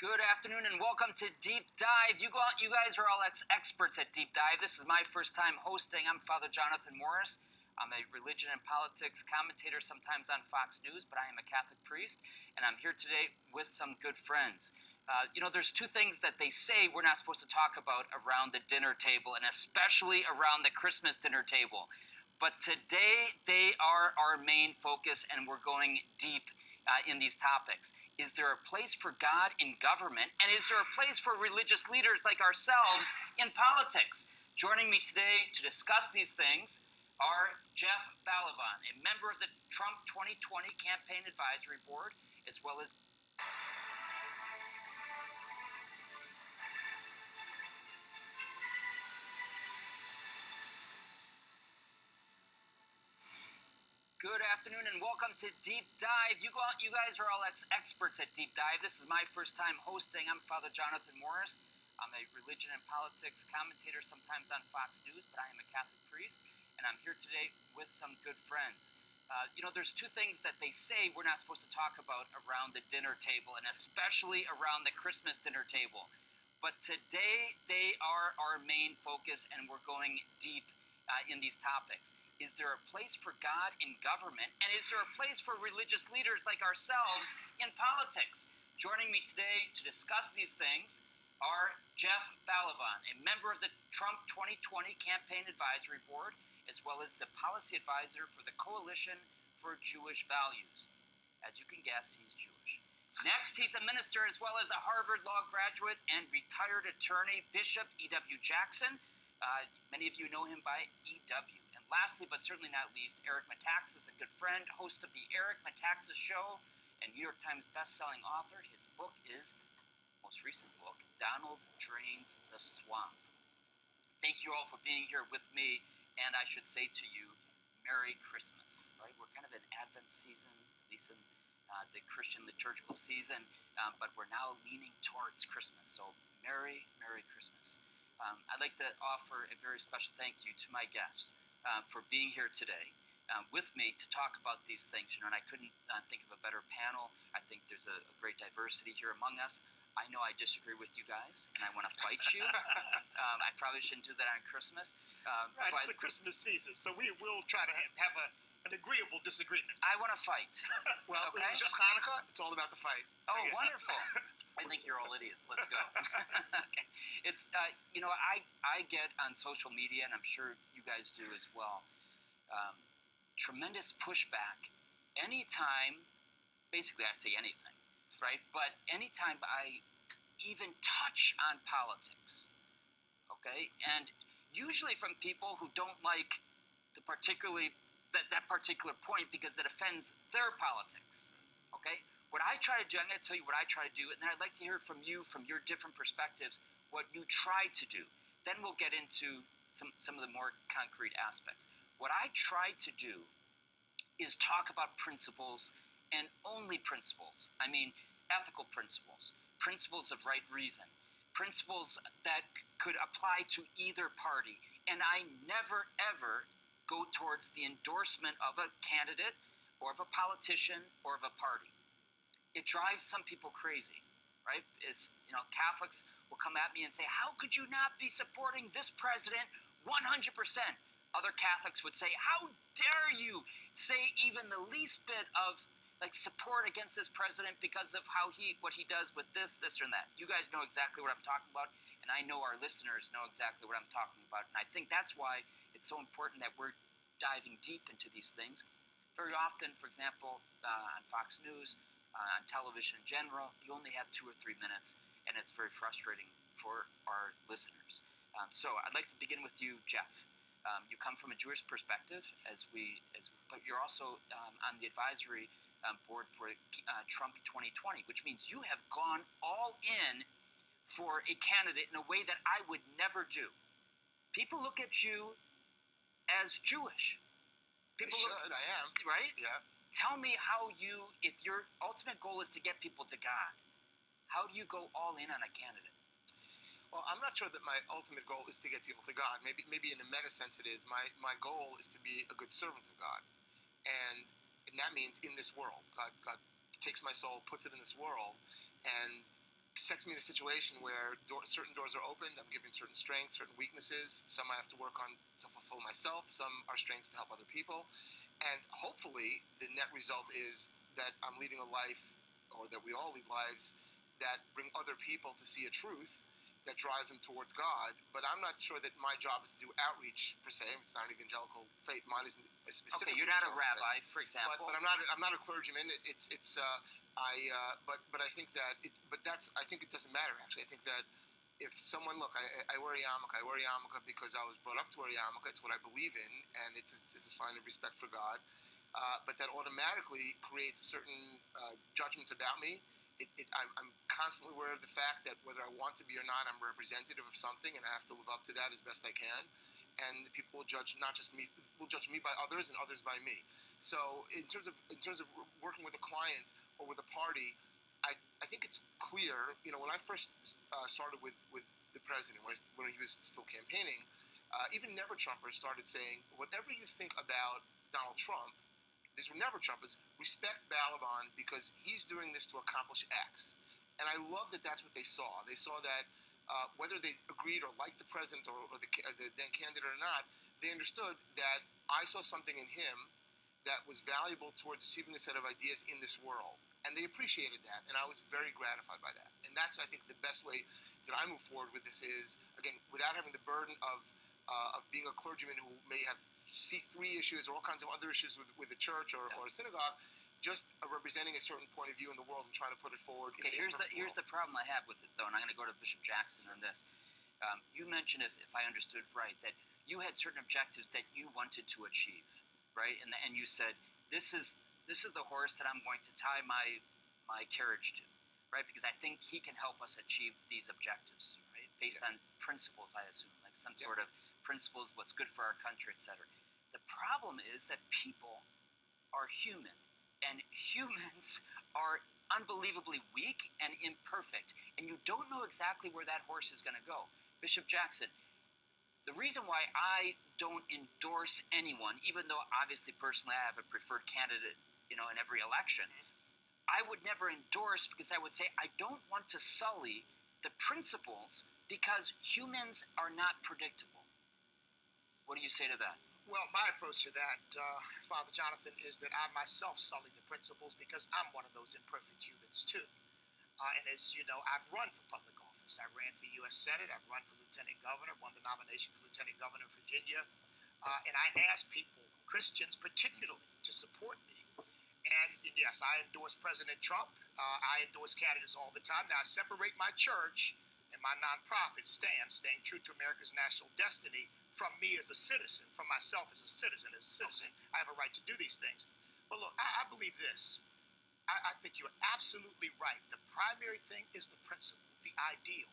Good afternoon and welcome to Deep Dive. You guys are all experts at Deep Dive. This is my first time hosting. I'm Father Jonathan Morris. I'm a religion and politics commentator, sometimes on Fox News, but I am a Catholic priest, and I'm here today with some good friends. There's two things that they say we're not supposed to talk about around the dinner table, and especially around the Christmas dinner table. But today, they are our main focus, and we're going deep in these topics. Is there a place for God in government? And is there a place for religious leaders like ourselves in politics? Joining me today to discuss these things are Jeff Ballabon, a member of the Trump 2020 Campaign Advisory Board, as well as Good afternoon and welcome to Deep Dive. You guys are all experts at Deep Dive. This is my first time hosting. I'm Father Jonathan Morris. I'm a religion and politics commentator, sometimes on Fox News, but I am a Catholic priest, and I'm here today with some good friends. There's two things that they say we're not supposed to talk about around the dinner table, and especially around the Christmas dinner table. But today, they are our main focus, and we're going deep in these topics. Is there a place for God in government? And is there a place for religious leaders like ourselves in politics? Joining me today to discuss these things are Jeff Ballabon, a member of the Trump 2020 Campaign Advisory Board, as well as the policy advisor for the Coalition for Jewish Values. As you can guess, he's Jewish. Next, he's a minister as well as a Harvard Law graduate and retired attorney, Bishop E.W. Jackson. Many of you know him by E.W. Lastly, but certainly not least, Eric Metaxas, a good friend, host of the Eric Metaxas Show, and New York Times best-selling author. His book is, most recent book, Donald Drains the Swamp. Thank you all for being here with me, and I should say to you, Merry Christmas. Right? We're kind of in Advent season, at least in the Christian liturgical season, but we're now leaning towards Christmas. So Merry Christmas. I'd like to offer a very special thank you to my guests. For being here today with me to talk about these things. And I couldn't think of a better panel. I think there's a great diversity here among us. I know I disagree with you guys, and I want to fight you. I probably shouldn't do that on Christmas. Right, it's the Christmas season, so we will try to have an agreeable disagreement. I want to fight. Well, okay? It was just Hanukkah. It's all about the fight. Oh, wonderful. I think you're all idiots. Let's go. Okay. It's, I get on social media, and I'm sure you guys do as well, tremendous pushback anytime, basically I say anything, right? But anytime I even touch on politics, okay? And usually from people who don't like that particular point because it offends their politics, okay? What I try to do, I'm going to tell you what I try to do, and then I'd like to hear from you, from your different perspectives, what you try to do. Then we'll get into some of the more concrete aspects. What I try to do is talk about principles, and only principles. I mean, ethical principles, principles of right reason, principles that could apply to either party. And I never, ever go towards the endorsement of a candidate or of a politician or of a party. It drives some people crazy, right? Catholics will come at me and say, how could you not be supporting this president 100%? Other Catholics would say, how dare you say even the least bit of support against this president because of what he does with this, or that. You guys know exactly what I'm talking about, and I know our listeners know exactly what I'm talking about. And I think that's why it's so important that we're diving deep into these things. Very often, for example, on Fox News, on television in general, you only have 2 or 3 minutes, and it's very frustrating for our listeners. So I'd like to begin with you, Jeff. You come from a Jewish perspective, but you're also on the advisory board for Trump 2020, which means you have gone all in for a candidate in a way that I would never do. People look at you as Jewish. I am. Right? Yeah. Tell me if your ultimate goal is to get people to God, how do you go all in on a candidate? Well, I'm not sure that my ultimate goal is to get people to God. Maybe in a meta sense it is. My goal is to be a good servant of God. And that means in this world. God takes my soul, puts it in this world, and sets me in a situation where certain doors are opened. I'm given certain strengths, certain weaknesses. Some I have to work on to fulfill myself. Some are strengths to help other people. And hopefully, the net result is that I'm leading a life, or that we all lead lives, that bring other people to see a truth that drives them towards God. But I'm not sure that my job is to do outreach per se. It's not an evangelical faith. Mine isn't a specific. Okay, you're not a rabbi, for example. But I'm not a clergyman. But I think that I think it doesn't matter actually. I think that if someone I wear a yarmulke. I wear a yarmulke because I was brought up to wear a yarmulke. It's what I believe in, and it's a sign of respect for God. But that automatically creates certain judgments about me. I'm constantly aware of the fact that whether I want to be or not, I'm representative of something, and I have to live up to that as best I can. And people will judge not just me, will judge me by others, and others by me. So in terms of working with a client or with a party, I think it's clear. When I first started with the president, when he was still campaigning, even Never Trumpers started saying, whatever you think about Donald Trump, these were Never Trumpers, respect Ballabon because he's doing this to accomplish X. And I love that that's what they saw. They saw that whether they agreed or liked the president or the then candidate or not, they understood that I saw something in him that was valuable towards achieving a set of ideas in this world. And they appreciated that, and I was very gratified by that. And that's, I think, the best way that I move forward with this is, again, without having the burden of being a clergyman who may have C3 issues or all kinds of other issues with the church or a synagogue, just representing a certain point of view in the world and trying to put it forward. Okay, here's the problem I have with it, though, and I'm going to go to Bishop Jackson on this. You mentioned, if I understood right, that you had certain objectives that you wanted to achieve, right? And you said, this is the horse that I'm going to tie my carriage to, right? Because I think he can help us achieve these objectives, right? Based on principles, I assume, like some sort of principles, what's good for our country, etc. The problem is that people are human, and humans are unbelievably weak and imperfect, and you don't know exactly where that horse is going to go. Bishop Jackson, the reason why I don't endorse anyone, even though obviously personally I have a preferred candidate, in every election, I would never endorse because I would say I don't want to sully the principles because humans are not predictable. What do you say to that? Well, my approach to that, Father Jonathan, is that I myself sully the principles because I'm one of those imperfect humans too. And as you know, I've run for public office. I ran for U.S. Senate. I've run for lieutenant governor, won the nomination for lieutenant governor of Virginia. And I ask people, Christians particularly, to support me. And yes, I endorse President Trump. I endorse candidates all the time. Now, I separate my church and my nonprofit staying true to America's national destiny from me as a citizen, from myself as a citizen. As a citizen, I have a right to do these things. But look, I believe this. I think you're absolutely right. The primary thing is the principle, the ideal.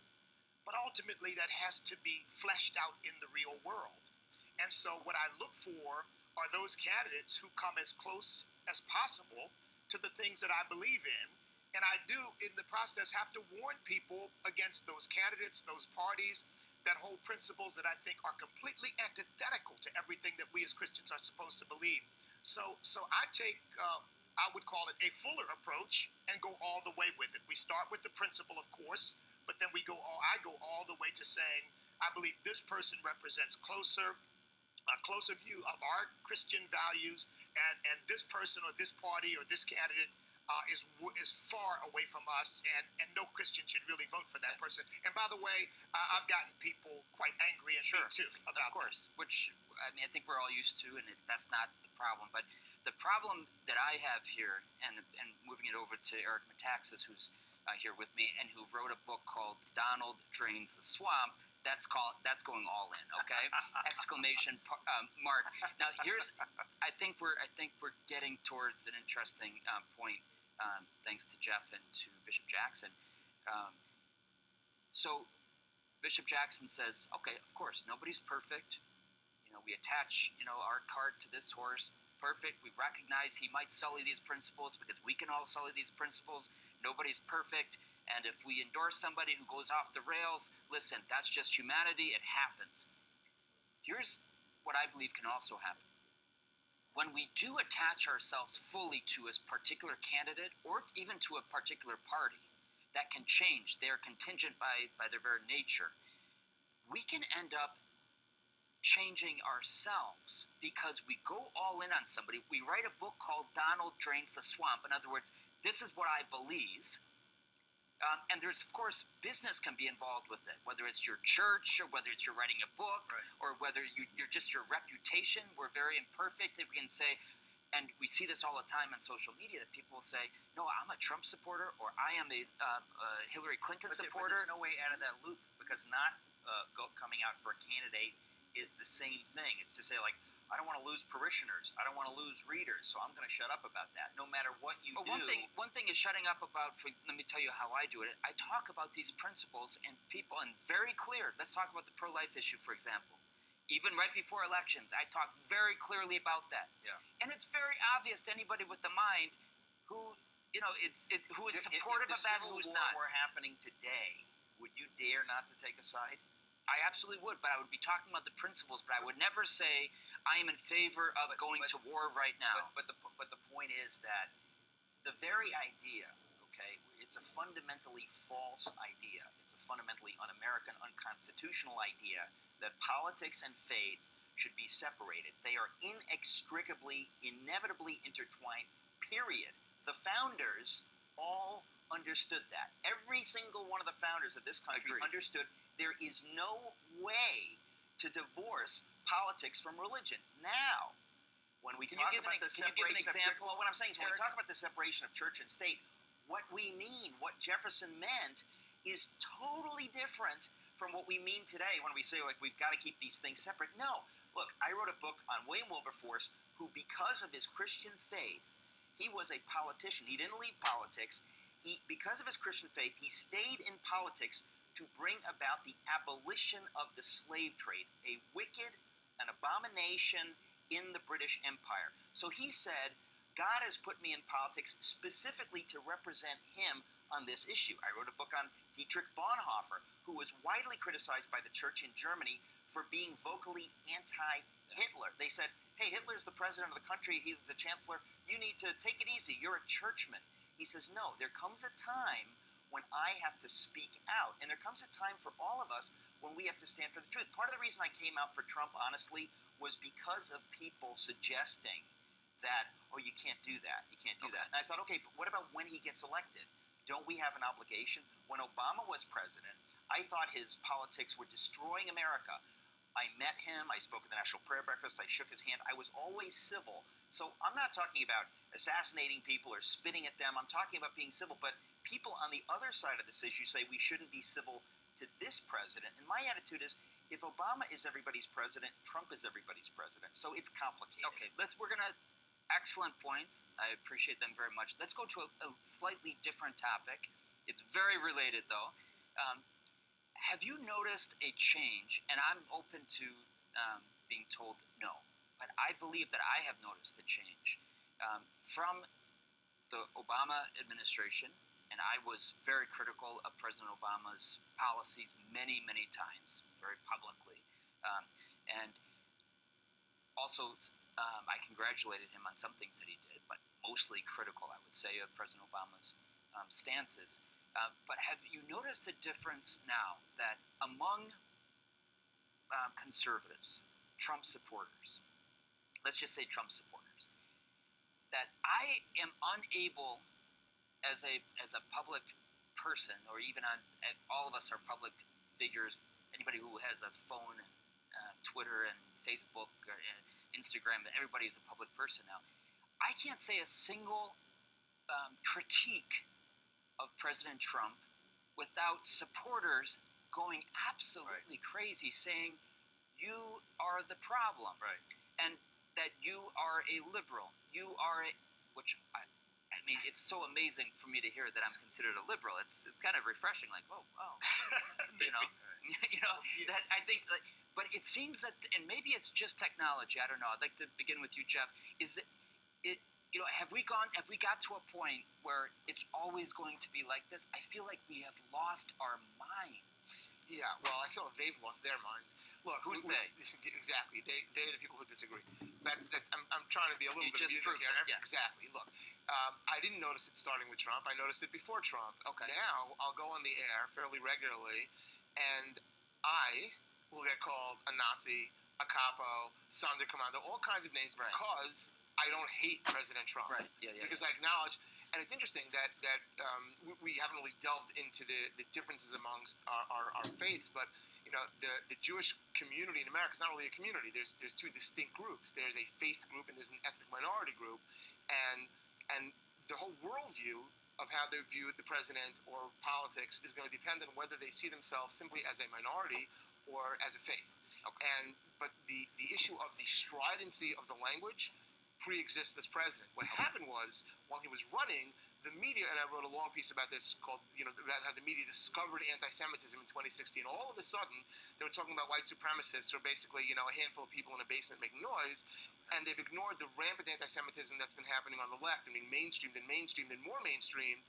But ultimately, that has to be fleshed out in the real world. And so what I look for are those candidates who come as close as possible to the things that I believe in. And I do, in the process, have to warn people against those candidates, those parties that hold principles that I think are completely antithetical to everything that we as Christians are supposed to believe. So I take, I would call it a fuller approach and go all the way with it. We start with the principle, of course, but then I go all the way to saying, I believe this person represents a closer view of our Christian values, and this person or this party or this candidate is far away from us, and no Christian should really vote for that person. And by the way, I've gotten people quite angry at me too about of course, that. Which I think we're all used to, and that's not the problem. But the problem that I have here, and moving it over to Eric Metaxas, who's here with me, and who wrote a book called Donald Drains the Swamp. That's going all in, okay? Exclamation mark. Now I think we're getting towards an interesting point, thanks to Jeff and to Bishop Jackson. So Bishop Jackson says, okay, of course, nobody's perfect. We attach, our cart to this horse. Perfect. We recognize he might sully these principles because we can all sully these principles. Nobody's perfect. And if we endorse somebody who goes off the rails, listen, that's just humanity. It happens. Here's what I believe can also happen. When we do attach ourselves fully to a particular candidate or even to a particular party, that can change. They are contingent by their very nature. We can end up changing ourselves because we go all in on somebody. We write a book called Donald Drains the Swamp. In other words, this is what I believe. And there's, of course, business can be involved with it, whether it's your church or whether it's you're writing a book, Right. or whether you're just your reputation. We're very imperfect. We can say, and we see this all the time on social media, that people will say, no, I'm a Trump supporter, or I am a Hillary Clinton But supporter. there's no way out of that loop, because not coming out for a candidate is the same thing. It's to say, like, I don't want to lose parishioners. I don't want to lose readers, so I'm going to shut up about that. No matter what you But do. one thing is shutting up about. Let me tell you how I do it. I talk about these principles and very clear. Let's talk about the pro-life issue, for example. Even right before elections, I talk very clearly about that. Yeah. And it's very obvious to anybody with the mind who who is supportive if of that, the who's Civil not. War were happening today, would you dare not to take a side? I absolutely would, but I would be talking about the principles. But I would never say I am in favor of going to war right now. But the point is that the very idea, okay, it's a fundamentally false idea. It's a fundamentally un-American, unconstitutional idea that politics and faith should be separated. They are inextricably, inevitably intertwined, period. The founders all understood that. Every single one of the founders of this country Agreed. understood there is no way to divorce politics from religion. Now, when we talk about the separation of church, well, what I'm saying is when we talk about the separation of church and state, what we mean, what Jefferson meant, is totally different from what we mean today when we say, like, we've got to keep these things separate. No. Look, I wrote a book on William Wilberforce, who, because of his Christian faith, he was a politician. He didn't leave politics. Because of his Christian faith, he stayed in politics to bring about the abolition of the slave trade, an abomination in the British Empire. So he said, God has put me in politics specifically to represent him on this issue. I wrote a book on Dietrich Bonhoeffer, who was widely criticized by the church in Germany for being vocally anti-Hitler. They said, hey, Hitler's the president of the country, he's the chancellor, you need to take it easy, you're a churchman. He says, no, there comes a time when I have to speak out. And there comes a time for all of us when we have to stand for the truth. Part of the reason I came out for Trump, honestly, was because of people suggesting that, oh, you can't do that, you can't do that. And I thought, okay, but what about when he gets elected? Don't we have an obligation? When Obama was president, I thought his politics were destroying America. I met him, I spoke at the National Prayer Breakfast, I shook his hand, I was always civil. So I'm not talking about assassinating people or spitting at them, I'm talking about being civil, but people on the other side of this issue say we shouldn't be civil to this president. And my attitude is, if Obama is everybody's president, Trump is everybody's president. So it's complicated. Okay, excellent points. I appreciate them very much. Let's go to a slightly different topic. It's very related, though. Have you noticed a change? And I'm open to being told no, but I believe that I have noticed a change from the Obama administration, and I was very critical of President Obama's policies many, many times, very publicly, and also I congratulated him on some things that he did, but mostly critical, I would say, of President Obama's stances. But have you noticed a difference now that among conservatives, Trump supporters, let's just say Trump supporters, that I am unable as a public person, or even all of us are public figures, anybody who has a phone and Twitter and Facebook or Instagram, everybody's a public person now. I can't say a single critique of President Trump without supporters going absolutely crazy, saying you are the problem, Right. and that you are a liberal. You are which I mean, it's so amazing for me to hear that I'm considered a liberal. It's kind of refreshing, like, oh, wow, you know, that I think, like, but it seems that, and maybe it's just technology. I don't know. I'd like to begin with you, Jeff. Is that it? Have we got to a point where it's always going to be like this? I feel like we have lost our minds. Yeah, well, I feel like they've lost their minds. Look, Who's they? Exactly. They're the people who disagree. I'm trying to be a little You bit just amusing proved here. it, yeah. Exactly. Look, I didn't notice it starting with Trump. I noticed it before Trump. Okay. Now I'll go on the air fairly regularly, and I will get called a Nazi, a capo, Sonderkommando, all kinds of names Right. because I don't hate President Trump. Right. Yeah. Because I acknowledge, and it's interesting that we haven't really delved into the differences amongst our faiths, but the Jewish community in America is not really a community. There's two distinct groups. There's a faith group and there's an ethnic minority group, and the whole worldview of how they view the president or politics is going to depend on whether they see themselves simply as a minority or as a faith. Okay. But the issue of the stridency of the language pre-exists this president. What happened was, while he was running, the media, and I wrote a long piece about this called, about how the media discovered anti-Semitism in 2016. All of a sudden, they were talking about white supremacists, or basically, a handful of people in a basement making noise, and they've ignored the rampant anti-Semitism that's been happening on the left and being mainstreamed and more mainstreamed.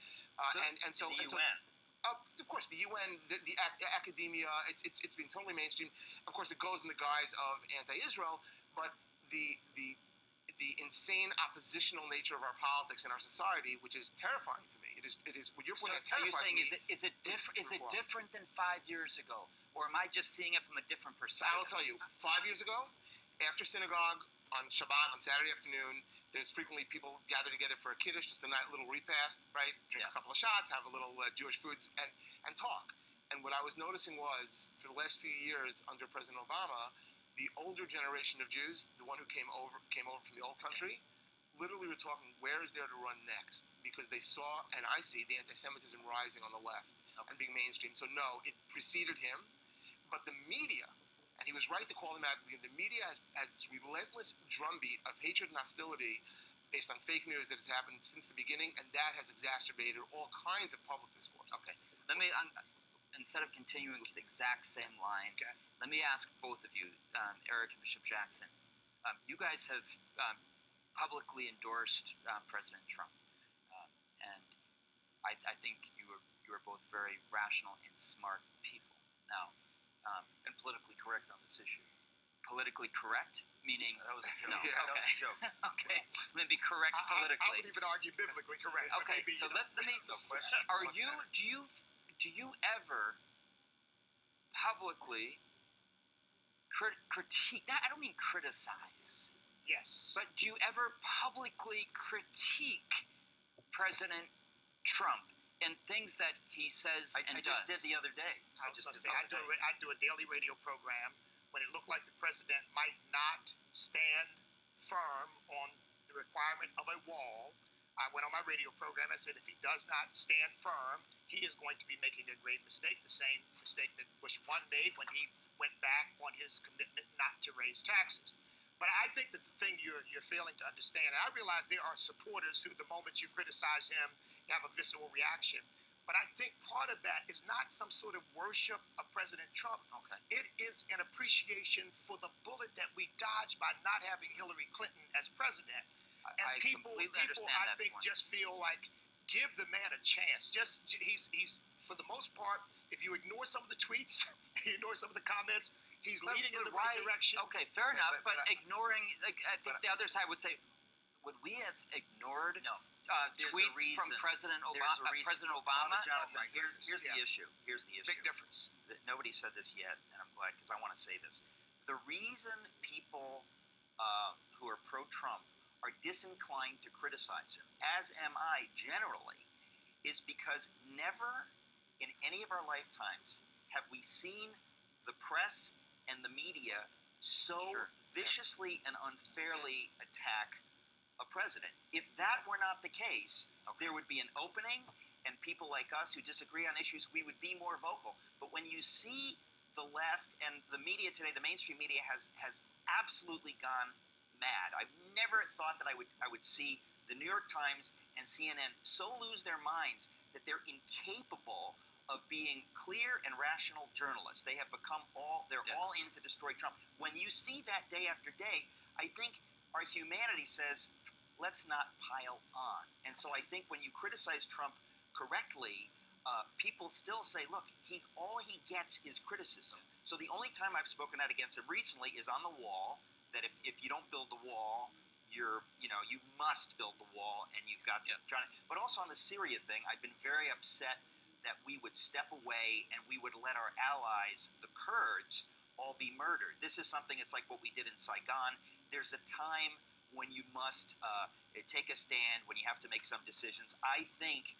So the UN. Of course, the UN, the academia, it's been totally mainstream. Of course, it goes in the guise of anti-Israel, but the insane oppositional nature of our politics and our society, which is terrifying to me. It is what you're pointing out terrifies Are you saying me. is it different than 5 years ago, or am I just seeing it from a different perspective? I will tell you, 5 years ago, after synagogue on Shabbat on Saturday afternoon, there's frequently people gather together for a kiddush, just a nice little repast, right? Drink a couple of shots, have a little Jewish foods, and talk. And what I was noticing was, for the last few years under President Obama, the older generation of Jews, the one who came over from the old country, literally were talking, where is there to run next? Because they saw, and I see, the anti-Semitism rising on the left and being mainstream. So no, it preceded him. But the media, and he was right to call them out, because the media has this relentless drumbeat of hatred and hostility based on fake news that has happened since the beginning, and that has exacerbated all kinds of public discourse. Okay. Instead of continuing with the exact same line, let me ask both of you, Eric and Bishop Jackson. You guys have publicly endorsed President Trump, and I think you are both very rational and smart people. Now, And politically correct on this issue. politically correct, meaning That was a joke. Yeah. That was a joke. okay, let me be correct I politically. would even argue biblically correct. but Okay, maybe, so let me. No question. Do you ever publicly critique? I don't mean criticize, Yes. but do you ever publicly critique President Trump and things that he says I and just does? did the other day. I was going to say, I do a daily radio program when it looked like the president might not stand firm on the requirement of a wall. I went on my radio program and said if he does not stand firm, he is going to be making a great mistake, the same mistake that Bush 1 made when he went back on his commitment not to raise taxes. But I think that the thing you're failing to understand, and I realize there are supporters who the moment you criticize him, you have a visceral reaction. But I think part of that is not some sort of worship of President Trump. Okay. It is an appreciation for the bullet that we dodged by not having Hillary Clinton as president. And I people completely understand I that think, point. just feel like, give the man a chance. He's for the most part, if you ignore some of the tweets, you ignore some of the comments, he's leading in the right direction. Okay, fair enough. But ignoring, I think but the other side would say, would we have ignored No. There's a tweets from reason. President There's a reason. President Obama? Father Jonathan, my here's goodness, the yeah. issue. Here's the issue. Big difference. Nobody said this yet, and I'm glad because I want to say this. The reason people who are pro-Trump are disinclined to criticize him, as am I generally, is because never in any of our lifetimes have we seen the press and the media so viciously and unfairly attack a president. If that were not the case, there would be an opening, and people like us who disagree on issues, we would be more vocal. But when you see the left and the media today, the mainstream media has absolutely gone mad. I've never thought that I would see the New York Times and CNN so lose their minds that they're incapable of being clear and rational journalists. They have become all in to destroy Trump. When you see that day after day, I think our humanity says, let's not pile on. And so I think when you criticize Trump correctly, people still say, look, all he gets is criticism. So the only time I've spoken out against him recently is on the wall that if you don't build the wall, you must build the wall, and you've got to try to. But also on the Syria thing, I've been very upset that we would step away and we would let our allies, the Kurds, all be murdered. This is something. It's like what we did in Saigon. There's a time when you must take a stand, when you have to make some decisions. I think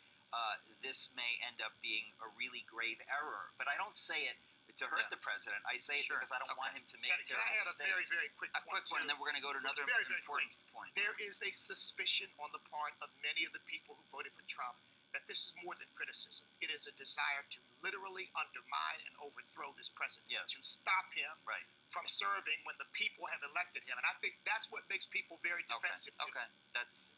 this may end up being a really grave error, but I don't say it to hurt the president. I say it because I don't want him to make Can I add a mistakes. very, very quick point? A quick one, and then we're going to go to another very, very important quick. point. There is a suspicion on the part of many of the people who voted for Trump that this is more than criticism. It is a desire to literally undermine and overthrow this president, to stop him from serving when the people have elected him. And I think that's what makes people very defensive too. Okay, that's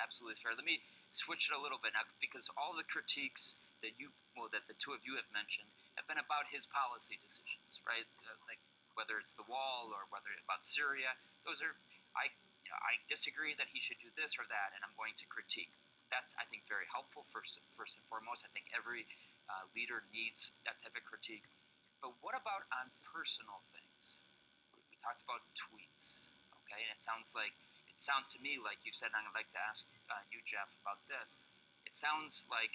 absolutely fair. Let me switch it a little bit now, because all the critiques that the two of you have mentioned have been about his policy decisions, right? Like whether it's the wall or whether about Syria. Those are I disagree that he should do this or that, and I'm going to critique. That's, I think, very helpful first and foremost. I think every leader needs that type of critique. But what about on personal things? We talked about tweets, okay? And it sounds to me like you said, and I'd like to ask you, Jeff, about this. It sounds like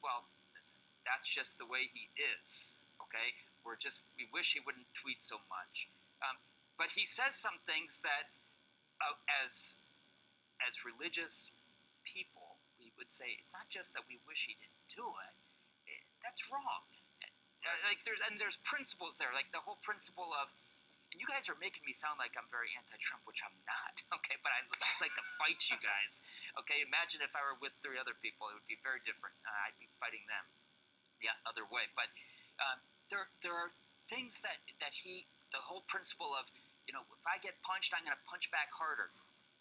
well, listen, that's just the way he is, okay? We wish he wouldn't tweet so much. But he says some things that, as religious people, we would say it's not just that we wish he didn't do it. That's wrong. There's principles there, like the whole principle of, and you guys are making me sound like I'm very anti-Trump, which I'm not. Okay, but I'd like to fight you guys. Okay, imagine if I were with three other people, it would be very different. I'd be fighting them the other way. But there are things that the whole principle of, if I get punched, I'm going to punch back harder.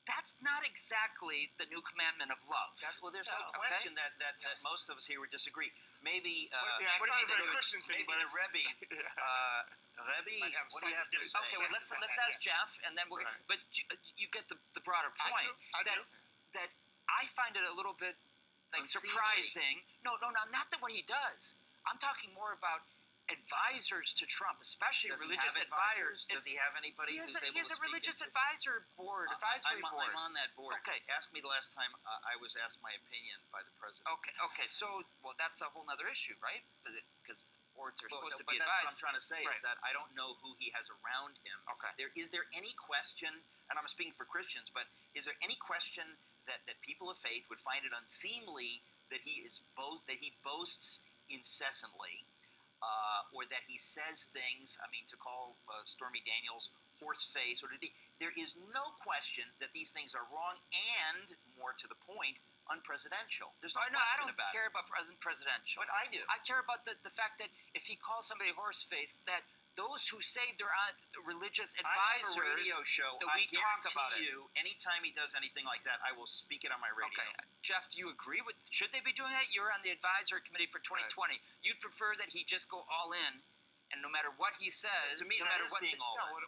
That's not exactly the new commandment of love. There's no question that most of us here would disagree. Maybe it's not a very Christian thing, but the Rebbe. Rebbe, what do you have to say? Okay, well, let's ask Jeff, and then we'll. Right. But you get the broader point. I do. That I find it a little bit surprising. No, not that what he does. I'm talking more about advisors to Trump, especially religious advisors. Does he have anybody who's able to speak? He has a religious advisory board. I'm on that board. Okay. Ask me the last time I was asked my opinion by the president. Okay. So, that's a whole other issue, right? Because boards are supposed to be advised. advised. That's what I'm trying to say, is that I don't know who he has around him. Okay. Is there any question, and I'm speaking for Christians, but is there any question that people of faith would find it unseemly that he boasts incessantly, or that he says things, to call Stormy Daniels horse-face, there is no question that these things are wrong and, more to the point, unpresidential. There's no question about it. I don't care about presidential. But I do. I care about the fact that if he calls somebody horse-face, that those who say they're religious advisors, I have a radio show. That we talk about you, anytime he does anything like that, I will speak it on my radio. Okay, Jeff, do you agree with? Should they be doing that? You're on the advisory committee for 2020. Right. You'd prefer that he just go all in, and no matter what he says, to me, no matter what being all in.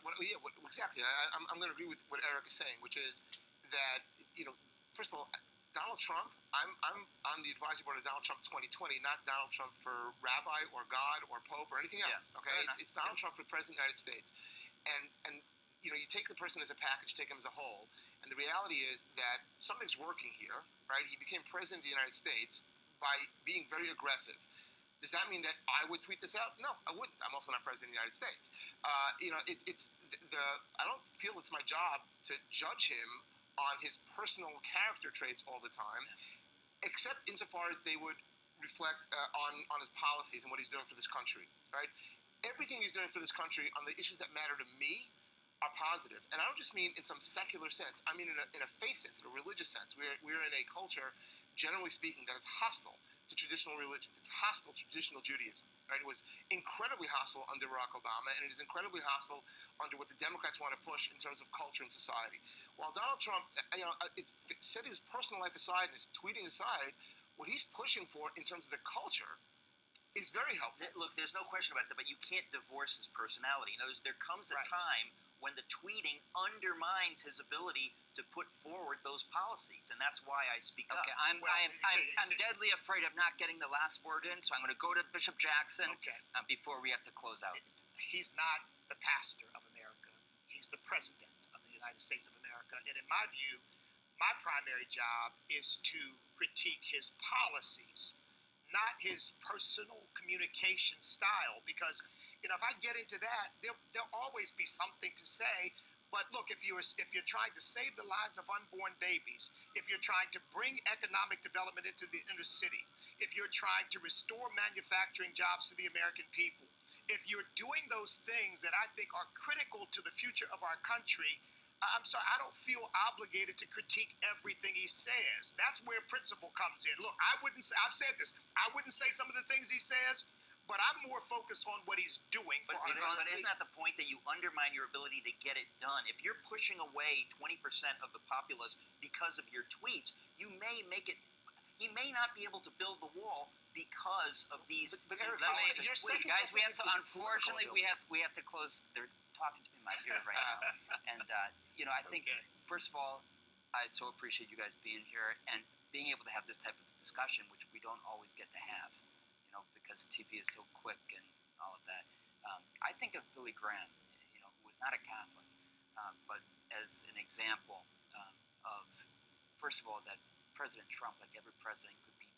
Exactly. I'm going to agree with what Eric is saying, which is that first of all, Donald Trump, I'm on the advisory board of Donald Trump 2020, not Donald Trump for rabbi or God or Pope or anything else. Okay, it's Donald Trump for President of the United States, and you take the person as a package, take him as a whole, and the reality is that something's working here, right? He became President of the United States by being very aggressive. Does that mean that I would tweet this out? No, I wouldn't. I'm also not President of the United States. I don't feel it's my job to judge him on his personal character traits all the time, except insofar as they would reflect on his policies and what he's doing for this country, right? Everything he's doing for this country on the issues that matter to me are positive. And I don't just mean in some secular sense. I mean in a faith sense, in a religious sense. We're in a culture, generally speaking, that is hostile to traditional religions. It's hostile to traditional Judaism, right? It was incredibly hostile under Barack Obama, and it is incredibly hostile under what the Democrats want to push in terms of culture and society. While Donald Trump, set his personal life aside and his tweeting aside, what he's pushing for in terms of the culture is very helpful. Look, there's no question about that, but you can't divorce his personality. In other words, there comes a time when the tweeting undermines his ability to put forward those policies, and that's why I speak up. Okay, I'm deadly afraid of not getting the last word in, so I'm going to go to Bishop Jackson before we have to close out. He's not the pastor of America. He's the president United States of America. And in my view, my primary job is to critique his policies, not his personal communication style. Because, you know, if I get into that, there'll always be something to say. But look, if you're trying to save the lives of unborn babies, if you're trying to bring economic development into the inner city, if you're trying to restore manufacturing jobs to the American people, if you're doing those things that I think are critical to the future of our country, I'm sorry, I don't feel obligated to critique everything he says. That's where principle comes in. Look, I've said this, I wouldn't say some of the things he says, but I'm more focused on what he's doing for our country. But isn't that the point, that you undermine your ability to get it done? If you're pushing away 20% of the populace because of your tweets, he may not be able to build the wall because of these. But Eric, guys, unfortunately we have to close. They're talking to me in my ear right now, and you know, I think first of all, I so appreciate you guys being here and being able to have this type of discussion, which we don't always get to have. Because TV is so quick and all of that. I think of Billy Graham, you know, who was not a Catholic, but as an example of, first of all, that President Trump, like every president, could be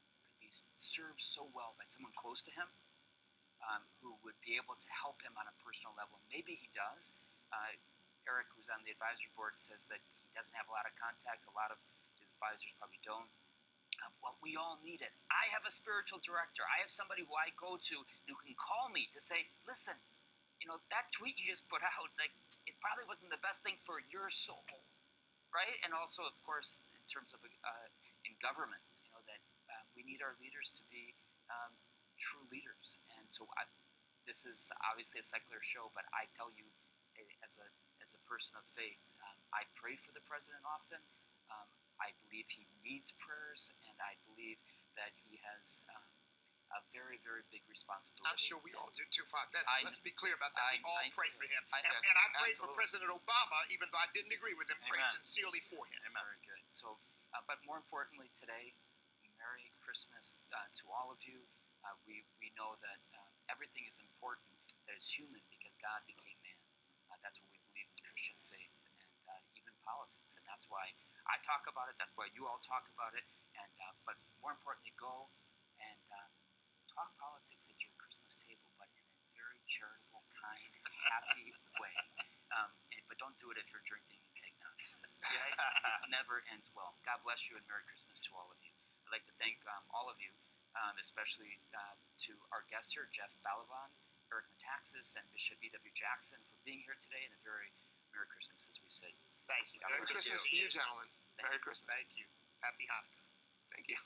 served so well by someone close to him, who would be able to help him on a personal level. Maybe he does. Eric, who's on the advisory board, says that he doesn't have a lot of contact. A lot of his advisors probably don't. Well, we all need it. I have a spiritual director. I have somebody who I go to who can call me to say, listen, you know, that tweet you just put out, like, it probably wasn't the best thing for your soul, right? And also, of course, in terms of in government, you know, that we need our leaders to be true leaders. And so this is obviously a secular show, but I tell you, as a person of faith, I pray for the president often. I believe he needs prayers, and I believe that he has a very, very big responsibility. I'm sure we all do too, Father. Let's be clear about that. We all pray for him. And I prayed for President Obama, even though I didn't agree with him, prayed sincerely for him. Amen. Very good. So, but more importantly today, Merry Christmas to all of you. We know that everything is important that is human because God became man. That's what we believe in Christian faith, and even politics. And that's why I talk about it. That's why you all talk about it. And but more importantly, go and talk politics at your Christmas table, but in a very charitable, kind, happy way. But don't do it if you're drinking and taking on. Okay? It never ends well. God bless you, and Merry Christmas to all of you. I'd like to thank all of you, especially to our guests here, Jeff Ballabon, Eric Metaxas, and Bishop E.W. Jackson, for being here today, and a very Merry Christmas, as we said. Thank you. Merry Christmas to you, gentlemen. Merry Christmas. Thank you. Happy Hanukkah. Thank you.